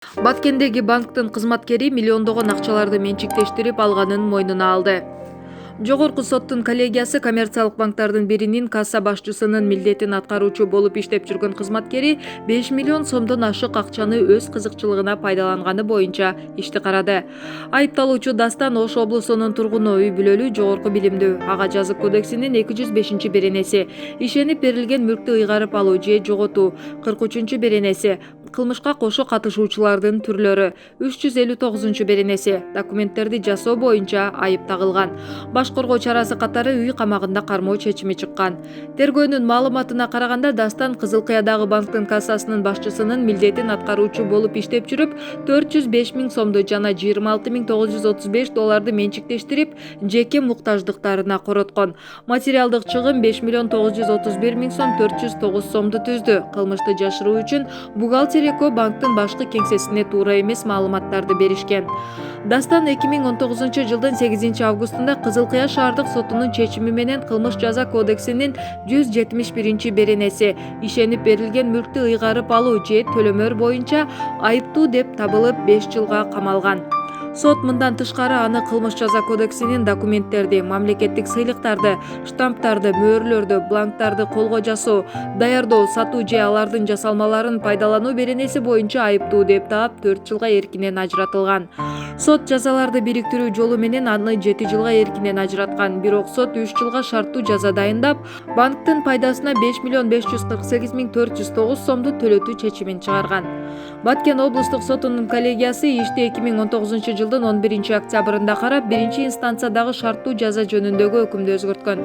Баткендеги банктын кызматкери миллиондогон акчаларды менчиктештирип алганын мойнуна алды. Жогорку соттун коллегиясы коммерциялык банктардын биринин касса башчысынын милдетин аткаруучу болуп иштеп жүргөн кызматкери 5 миллион сомдон ашык акчаны өз кызыкчылыгына пайдаланганы боюнча ишти карады. Айыпталуучу Дастан Ош облусунун тургуну, үй бүлөлүү, жогорку билимдүү. Ага жазык кодексинин 205-беренеси ишенип берилген мүлктү ыйгарып алуу же жоготуу, 43-беренеси кылмышка кошо катышуучулардын түрлөрү, 359-беренеси документтерди жасоо боюнча айып тагылган. Баш коргоо чарасы катары үй камагында кармоо чечими чыккан. Тергөөнүн маалыматына караганда Дастан Кызыл Кыядагы банктын кассасынын башчысынын милдетин аткаруучу болуп иштеп жүрүп, 405 000 сомду жана 26 935 долларды менчиктештирип, жеке муктаждыктарына короткон. Материалдык чыгым 5 931 000 сом 409 сомду түздү. Кылмышты жашыруу үчүн бухгалтер экөө банктын башкы кеңсесине туура эмес маалыматтарды беришкен. Дастан 2019 жылдын 8 августунда Кызыл Кыя шаардык сотунун чечими менен кылмыш жаза кодексинин 171-беренеси ишенип берилген мүлктү ыйгарып алуу же төлөмөр боюнча айыптуу деп табылып 5 жылга камалган. Сот мындан тышкары аны кылмыш жаза кодексинин документтерди, мамлекеттик сыйлыктарды, штамптарды, мөөрлөрдү, бланктарды колго жасоо, даярдоо, сатуу же алардын жасалмаларын пайдалануу беренеси боюнча айыптуу деп таап 4 жылга эркинен ажыратылган. Сот жазаларды бириктирүү жолу менен аны 7 жылга эркинен ажыраткан. Бирок сот 3 жылга шарттуу жаза дайындап, банктын пайдасына 5 548 409 сомду төлөтүү чечимин чыгарган. Баткен облустук сотунун коллегиясы ишти 2019 жылдын 11 октябрында карап, биринчи инстанциядагы шарттуу жаза жөнүндөгү өкүмдү өзгөрткөн.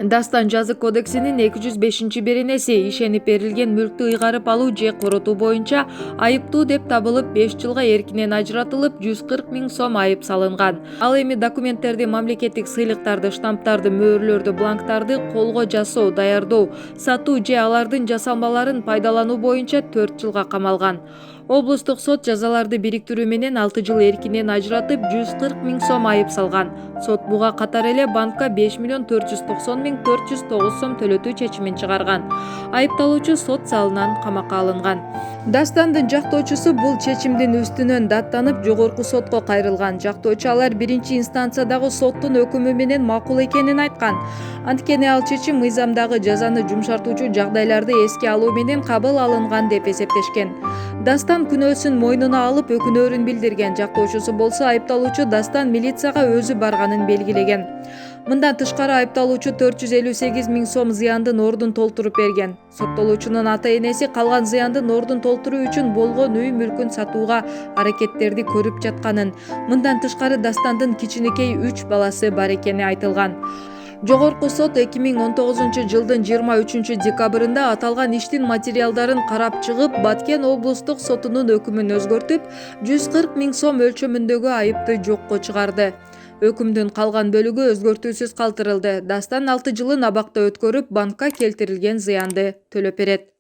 Дастан жазык кодексинин 205-беренеси ишенип берилген мүлктү ыйгарып алуу же коротуу боюнча айыптуу деп табылып 5 жылга эркинен ажыратылып 140 000 сом айып салынган. Ал эми документтерди, мамлекеттик сыйлыктарды, штамптарды, мөөрлөрдү, бланктарды колго жасоо, даярдоо, сатуу же алардын жасалмаларын пайдалануу боюнча 4 жылга камалган. Облустук сот жазаларды бириктирүү менен 6 жыл эркинен ажыратып 140 000 сом айып салган. Сот буга катар эле банкка 5 490 409 сом төлөтүү чечимин чыгарган. Айыпталуучу сот залынан камакка алынган. Дастандын жактоочусу бул чечимдин үстүнөн даттанып жогорку сотко кайрылган. Жактоочу алар биринчи инстанциядагы соттун өкүмү менен макул экенин айткан. Анткени ал чечим мыйзамдагы жазаны жумшартуучу жагдайларды эске алуу менен кабыл алынган деп эсептешкен. Дастан күнөөсүн мойнуна алып өкүнөрүн билдирген. Жактоочусу болсо айыпталуучу Дастан милицияга өзү барганын белгилеген. Мындан тышкары айыпталуучу 458 000 сом зыяндын ордун толтуруп берген. Соттолуучунун ата-энеси калган зыяндын ордун толтуруу үчүн болгон үй мүлкүн сатууга аракеттерди көрүп жатканын, мындан тышкары Дастандын кичинекей 3 баласы бар экени айтылган. Жогорку сот 2019 жылдын 23 декабрында аталган иштин материалдарын карап чыгып, Баткен облустук сотунун өкүмүн өзгөртүп, 140 000 сом өлчөмүндөгү айыпты жокко чыгарды. Өкүмдүн калган бөлүгү өзгөртүүсүз калтырылды. Дастан 6 жылын абакта өткөрүп, банкка келтирилген зыянды төлөп берет.